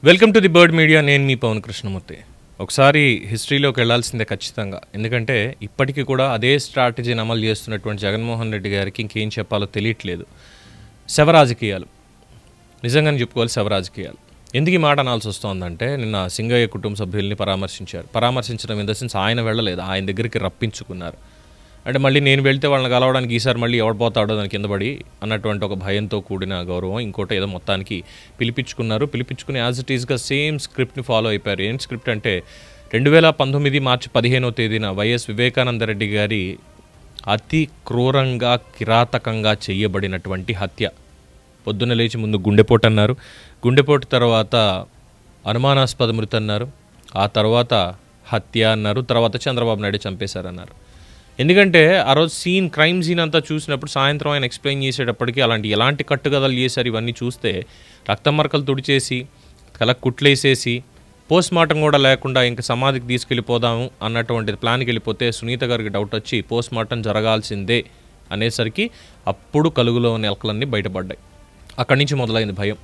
Welcome to the bird media. నేను మీ పవన్ కృష్ణమూర్తి. ఒకసారి హిస్టరీలోకి వెళ్లాల్సిందే ఖచ్చితంగా. ఎందుకంటే ఇప్పటికీ కూడా అదే స్ట్రాటజీని అమలు చేస్తున్నటువంటి జగన్మోహన్ రెడ్డి గారికి ఇంకేం చెప్పాలో తెలియట్లేదు. శవరాజకీయాలు నిజంగానే చెప్పుకోవాలి. శవరాజకీయాలు ఎందుకు ఈ మాట అనాల్సి వస్తుందంటే, నిన్న సింగయ్య కుటుంబ సభ్యుల్ని పరామర్శించడం ఇన్ ద సెన్స్ ఆయన వెళ్ళలేదు, ఆయన దగ్గరికి రప్పించుకున్నారు. అంటే మళ్ళీ నేను వెళ్తే వాళ్ళని కలవడానికి ఈసారి మళ్ళీ ఎవడు పోతాడో దాని కింద పడి అన్నటువంటి ఒక భయంతో కూడిన గౌరవం, ఇంకోటి ఏదో మొత్తానికి పిలిపించుకుని యాజ్ ఇట్ ఈస్గా సేమ్ స్క్రిప్ట్ని ఫాలో అయిపోయారు. ఏం స్క్రిప్ట్ అంటే 2019 మార్చి 15వ తేదీన వైఎస్ వివేకానందరెడ్డి గారి అతి క్రూరంగా కిరాతకంగా చేయబడినటువంటి హత్య. పొద్దున్న లేచి ముందు గుండెపోటు అన్నారు, గుండెపోటు తర్వాత అనుమానాస్పద మృతి అన్నారు, ఆ తర్వాత హత్య అన్నారు, తర్వాత చంద్రబాబు నాయుడు చంపేశారన్నారు. ఎందుకంటే ఆ రోజు క్రైమ్ సీన్ అంతా చూసినప్పుడు సాయంత్రం ఆయన ఎక్స్ప్లెయిన్ చేసేటప్పటికి ఎలాంటి కట్టుకథలు చేశారు ఇవన్నీ చూస్తే, రక్తం మరకలు తుడిచేసి తలకు కుట్లేసేసి పోస్ట్ మార్టం కూడా లేకుండా ఇంకా సమాధికి తీసుకెళ్ళిపోదాము అన్నటువంటి ప్లాన్కి వెళ్ళిపోతే సునీత గారికి డౌట్ వచ్చి పోస్ట్ మార్టం జరగాల్సిందే అనేసరికి అప్పుడు కలుగులో నెలకలన్నీ బయటపడ్డాయి. అక్కడి నుంచి మొదలైంది భయం.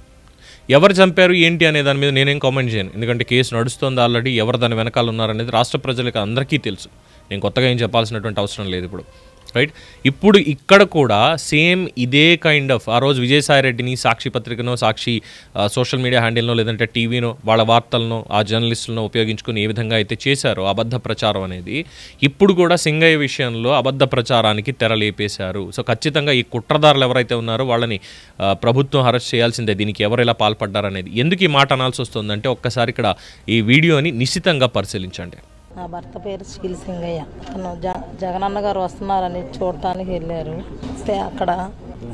ఎవరు చంపారు ఏంటి అనే దాని మీద నేనేం కామెంట్ చేయను, ఎందుకంటే కేసు నడుస్తుంది ఆల్రెడీ. ఎవరు దాని వెనకాల ఉన్నారనేది రాష్ట్ర ప్రజలకు అందరికీ తెలుసు. నేను కొత్తగా ఏం చెప్పాల్సినటువంటి అవసరం లేదు ఇప్పుడు, రైట్? ఇప్పుడు ఇక్కడ కూడా సేమ్ ఇదే కైండ్ ఆఫ్, ఆ రోజు విజయసాయిరెడ్డిని సాక్షి పత్రికనో, సాక్షి సోషల్ మీడియా హ్యాండిల్నో, లేదంటే టీవీనో, వాళ్ళ వార్తలను ఆ జర్నలిస్టులను ఉపయోగించుకుని ఏ విధంగా అయితే చేశారో అబద్ధ ప్రచారం అనేది, ఇప్పుడు కూడా సింగయ్య విషయంలో అబద్ధ ప్రచారానికి తెరలేపేశారు. సో ఖచ్చితంగా ఈ కుట్రదారులు ఎవరైతే ఉన్నారో వాళ్ళని ప్రభుత్వం అరెస్ట్ చేయాల్సిందే. దీనికి ఎవరు ఎలా పాల్పడ్డారనేది. ఎందుకు ఈ మాట అనాల్సి వస్తుందంటే, ఒక్కసారి ఇక్కడ ఈ వీడియోని నిశితంగా పరిశీలించండి. నా భర్త పేరు శీల్ సింగయ్య. తను జగనన్న గారు వస్తున్నారని చూడటానికి వెళ్ళారు. వస్తే అక్కడ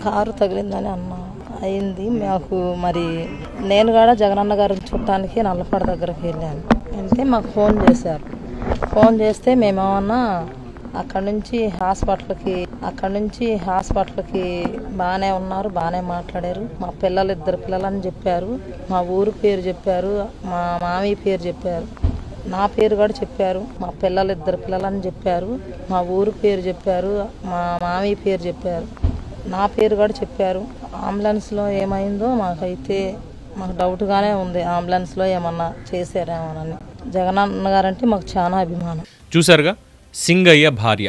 కారు తగిలిందని అయింది మాకు. మరి నేను కూడా జగనన్న గారిని చూడటానికి నల్లపాడు దగ్గరికి వెళ్ళాను. వెళ్తే మాకు ఫోన్ చేస్తే మేమేమన్నా అక్కడి నుంచి హాస్పిటల్కి బాగానే ఉన్నారు, బాగానే మాట్లాడారు. మా ఇద్దరు పిల్లలని చెప్పారు, మా ఊరు పేరు చెప్పారు, మా మామయ్య పేరు చెప్పారు, నా పేరు కూడా చెప్పారు, మా ఇద్దరు పిల్లలని చెప్పారు, మా ఊరు పేరు చెప్పారు, మా మామయ్య పేరు చెప్పారు, నా పేరు కూడా చెప్పారు. అంబులెన్స్లో ఏమైందో మాకు డౌట్గానే ఉంది, అంబులెన్స్లో ఏమన్నా చేశారేమోనని. జగనన్న గారంటే మాకు చాలా అభిమానం. చూసారుగా, సింగయ్య భార్య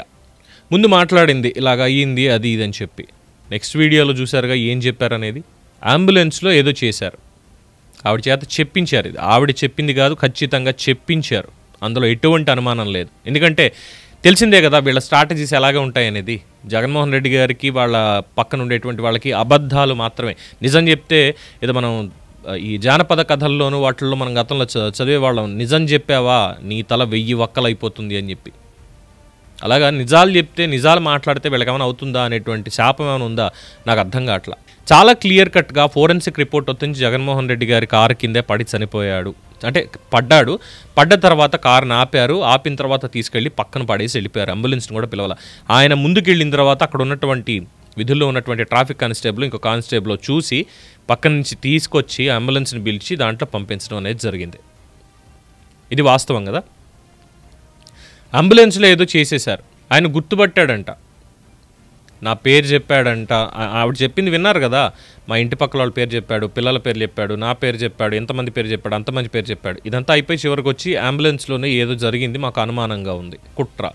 ముందు మాట్లాడింది ఇలాగ అయ్యింది అది ఇది అని చెప్పి. నెక్స్ట్ వీడియోలో చూసారుగా ఏం చెప్పారనేది. అంబులెన్స్లో ఏదో చేశారు, ఆవిడ చేత చెప్పించారు. ఇది ఆవిడ చెప్పింది కాదు, ఖచ్చితంగా చెప్పించారు. అందులో ఎటువంటి అనుమానం లేదు. ఎందుకంటే తెలిసిందే కదా వీళ్ళ స్ట్రాటజీస్ ఎలాగే ఉంటాయనేది. జగన్మోహన్ రెడ్డి గారికి వాళ్ళ పక్కన ఉండేటువంటి వాళ్ళకి అబద్ధాలు మాత్రమే. నిజం చెప్తే ఏదో మనం ఈ జానపద కథల్లోనూ వాటిల్లో మనం గతంలో చదివేవాళ్ళం, నిజం చెప్పావా నీ తల 1000 వక్కలైపోతుంది అని చెప్పి. అలాగా నిజాలు చెప్తే, నిజాలు మాట్లాడితే వీళ్ళకేమైనా అవుతుందా అనేటువంటి శాపం ఏమైనా ఉందా నాకు అర్థం కావట్లా. చాలా క్లియర్ కట్గా ఫోరెన్సిక్ రిపోర్ట్ వచ్చింది, జగన్మోహన్ రెడ్డి గారి కారు కిందే పడి చనిపోయాడు. అంటే పడ్డ తర్వాత కారుని ఆపిన తర్వాత తీసుకెళ్ళి పక్కన పడేసి వెళ్ళిపోయారు. అంబులెన్స్ని కూడా పిలవాల. ఆయన ముందుకు వెళ్ళిన తర్వాత అక్కడ ఉన్నటువంటి విధుల్లో ఉన్నటువంటి ట్రాఫిక్ కానిస్టేబుల్ ఇంకో కానిస్టేబుల్ చూసి పక్క నుంచి తీసుకొచ్చి అంబులెన్స్ని పిలిచి దాంట్లో పంపించడం అనేది జరిగింది. ఇది వాస్తవం కదా. అంబులెన్స్లో ఏదో చేసేశారు. ఆయన గుర్తుపట్టాడంట, నా పేరు చెప్పాడంట. ఆవిడ చెప్పింది విన్నారు కదా, మా ఇంటి పక్కల వాళ్ళ పేరు చెప్పాడు, పిల్లల పేరు చెప్పాడు, నా పేరు చెప్పాడు, ఎంతమంది పేరు చెప్పాడు, అంతమంది పేరు చెప్పాడు. ఇదంతా అయిపోయి చివరికి వచ్చి అంబులెన్స్లోనే ఏదో జరిగింది, మాకు అనుమానంగా ఉంది, కుట్ర.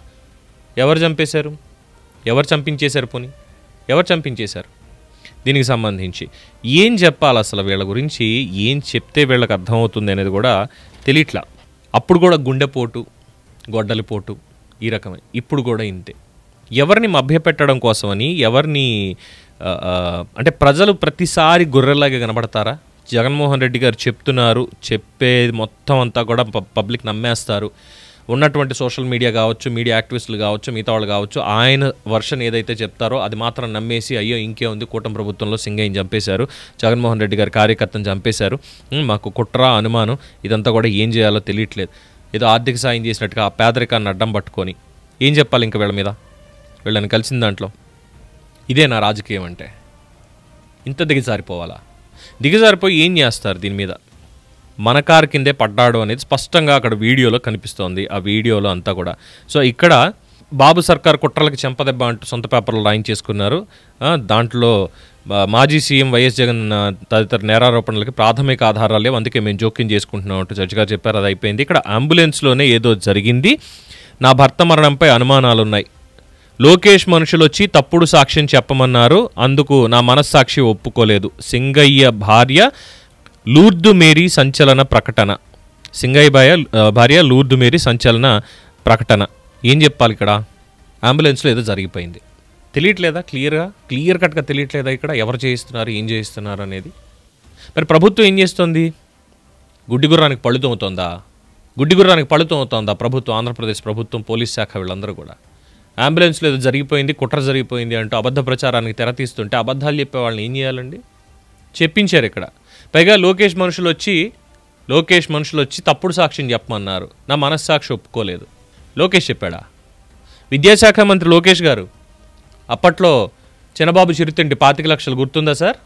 ఎవరు చంపేశారు, ఎవరు చంపించేశారు, పోనీ ఎవరు చంపించేశారు? దీనికి సంబంధించి ఏం చెప్పాలి అసలు, వీళ్ళ గురించి ఏం చెప్తే వీళ్ళకి అర్థమవుతుంది అనేది కూడా తెలియట్లా. అప్పుడు కూడా గుండెపోటు, గొడ్డలిపోటు ఈ రకమే. ఇప్పుడు కూడా ఇంతే. ఎవరిని మభ్యపెట్టడం కోసమని, ఎవరిని అంటే ప్రజలు ప్రతిసారి గొర్రెలాగా కనబడతారా? జగన్మోహన్ రెడ్డి గారు చెప్తున్నారు, చెప్పేది మొత్తం అంతా కూడా పబ్లిక్ నమ్మేస్తారు. ఉన్నటువంటి సోషల్ మీడియా కావచ్చు, మీడియా యాక్టివిస్టులు కావచ్చు, మిగతా వాళ్ళు కావచ్చు, ఆయన వర్షన్ ఏదైతే చెప్తారో అది మాత్రం నమ్మేసి, అయ్యో ఇంకే ఉంది, కూటమి ప్రభుత్వంలో సింగయ్యని చంపేశారు, జగన్మోహన్ రెడ్డి గారి కార్యకర్తను చంపేశారు, మాకు కుట్ర అనుమానం, ఇదంతా కూడా ఏం చేయాలో తెలియట్లేదు. ఏదో ఆర్థిక సాయం చేసినట్టుగా ఆ పేదరికాన్ని అడ్డం పట్టుకొని ఏం చెప్పాలి ఇంకా వీళ్ళ మీద, వీళ్ళని కలిసిన దాంట్లో. ఇదే నా రాజకీయం అంటే. ఇంత దిగజారిపోవాలా? దిగజారిపోయి ఏం చేస్తారు దీని మీద? మన కారు కిందే పడ్డాడు అనేది స్పష్టంగా అక్కడ వీడియోలో కనిపిస్తోంది, ఆ వీడియోలో అంతా కూడా. సో ఇక్కడ బాబు సర్కార్ కుట్రలకి చెంపదెబ్బ అంటూ సొంత పేపర్లు రాయించేసుకున్నారు. దాంట్లో మాజీ సీఎం వైఎస్ జగన్ తదితర నేరారోపణలకి ప్రాథమిక ఆధారాలు లేవు, అందుకే మేము జోక్యం చేసుకుంటున్నాం అంటూ జడ్జి గారు చెప్పారు. అది అయిపోయింది. ఇక్కడ అంబులెన్స్లోనే ఏదో జరిగింది, నా భర్త మరణంపై అనుమానాలున్నాయి, లోకేష్ మనుషులు వచ్చి తప్పుడు సాక్ష్యం చెప్పమన్నారు, అందుకు నా మనస్సాక్షి ఒప్పుకోలేదు, సింగయ్య భార్య లూర్దు మేరీ సంచలన ప్రకటన. సింగయ్య భార్య లూర్దు మేరీ సంచలన ప్రకటన. ఏం చెప్పాలి ఇక్కడ? అంబులెన్స్లో ఏదో జరిగిపోయింది, తెలియట్లేదా? క్లియర్ కట్గా తెలియట్లేదా ఇక్కడ ఎవరు చేయిస్తున్నారు, ఏం చేయిస్తున్నారు అనేది? మరి ప్రభుత్వం ఏం చేస్తుంది? గుడ్డి గుర్రానికి పళ్ళు తోముతోందా? గుడ్డి గుర్రానికి పళ్ళు తోముతోందా ప్రభుత్వం? ఆంధ్రప్రదేశ్ ప్రభుత్వం, పోలీస్ శాఖ వీళ్ళందరూ కూడా అంబులెన్స్లో ఏదో జరిగిపోయింది, కుట్ర జరిగిపోయింది అంటూ అబద్ధ ప్రచారానికి తెరతీస్తుంటే అబద్ధాలు చెప్పే వాళ్ళని ఏం చేయాలండి? చెప్పించారు ఇక్కడ. పైగా లోకేష్ మనుషులు వచ్చి తప్పుడు సాక్ష్యం చెప్పమన్నారు, నా మనస్సాక్షి ఒప్పుకోలేదు. లోకేష్ చెప్పాడా? విద్యాశాఖ మంత్రి లోకేష్ గారు అప్పట్లో చిన్నబాబు చిరుతింటి 25 లక్షలు గుర్తుందా సార్?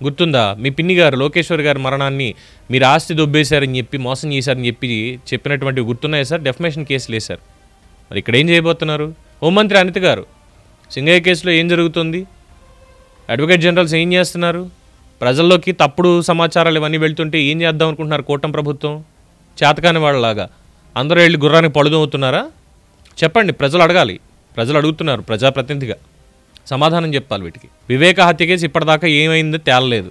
గుర్తుందా? మీ పిన్ని గారు లోకేశ్వర్ గారి మరణాన్ని మీరు ఆస్తి దొబ్బేశారని చెప్పి, మోసం చేశారని చెప్పినటువంటివి గుర్తున్నాయా సార్? డెఫమేషన్ కేసులు వేశారు. మరి ఇక్కడ ఏం చేయబోతున్నారు? హోంమంత్రి అనిత గారు సింగయ్య కేసులో ఏం జరుగుతుంది? అడ్వకేట్ జనరల్స్ ఏం చేస్తున్నారు? ప్రజల్లోకి తప్పుడు సమాచారాలు ఇవన్నీ వెళ్తుంటే ఏం చేద్దాం అనుకుంటున్నారు కూటమి ప్రభుత్వం? చేతకాని వాళ్ళలాగా అందరూ వెళ్ళి గుర్రానికి పడుదవుతున్నారా? చెప్పండి, ప్రజలు అడగాలి. ప్రజలు అడుగుతున్నారు, ప్రజాప్రతినిధిగా సమాధానం చెప్పాలి వీటికి. వివేక హత్య కేసు ఇప్పటిదాకా ఏమైందో తేలలేదు.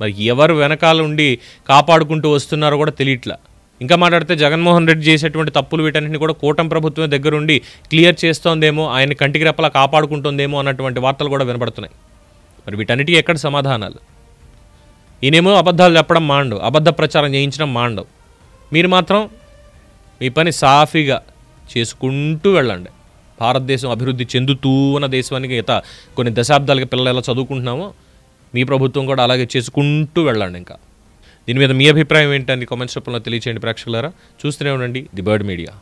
మరి ఎవరు వెనకాల ఉండి కాపాడుకుంటూ వస్తున్నారో కూడా తెలియట్లా. ఇంకా మాట్లాడితే జగన్మోహన్ రెడ్డి చేసేటువంటి తప్పులు వీటన్నింటినీ కూడా కూటమి ప్రభుత్వం దగ్గరుండి క్లియర్ చేస్తోందేమో, ఆయన కంటికి రెప్పలా కాపాడుకుంటుందేమో అన్నటువంటి వార్తలు కూడా వినపడుతున్నాయి. మరి వీటన్నిటికీ ఎక్కడ సమాధానాలు? ఈయనేమో అబద్ధాలు చెప్పడం మాండవు, అబద్ధ ప్రచారం చేయించడం మాండవు. మీరు మాత్రం మీ పని సాఫీగా చేసుకుంటూ వెళ్ళండి. భారతదేశం అభివృద్ధి చెందుతూ ఉన్న దేశానికి కొన్ని దశాబ్దాలుగా పిల్లలు ఎలా చదువుకుంటున్నామో మీ ప్రభుత్వం కూడా అలాగే చేసుకుంటూ వెళ్ళండి. ఇంకా దీని మీద మీ అభిప్రాయం ఏంటని కామెంట్స్ రూపంలో తెలియచేయండి ప్రేక్షకులారా. చూస్తూనే ఉండండి ది బర్డ్ మీడియా.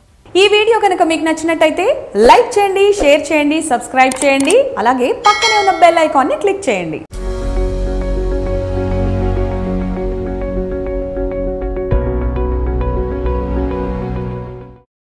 ఈ వీడియో కనుక మీకు నచ్చినట్టయితే లైక్ చేయండి, షేర్ చేయండి, సబ్స్క్రైబ్ చేయండి. అలాగే పక్కనే ఉన్న బెల్ ఐకాన్ని క్లిక్ చేయండి.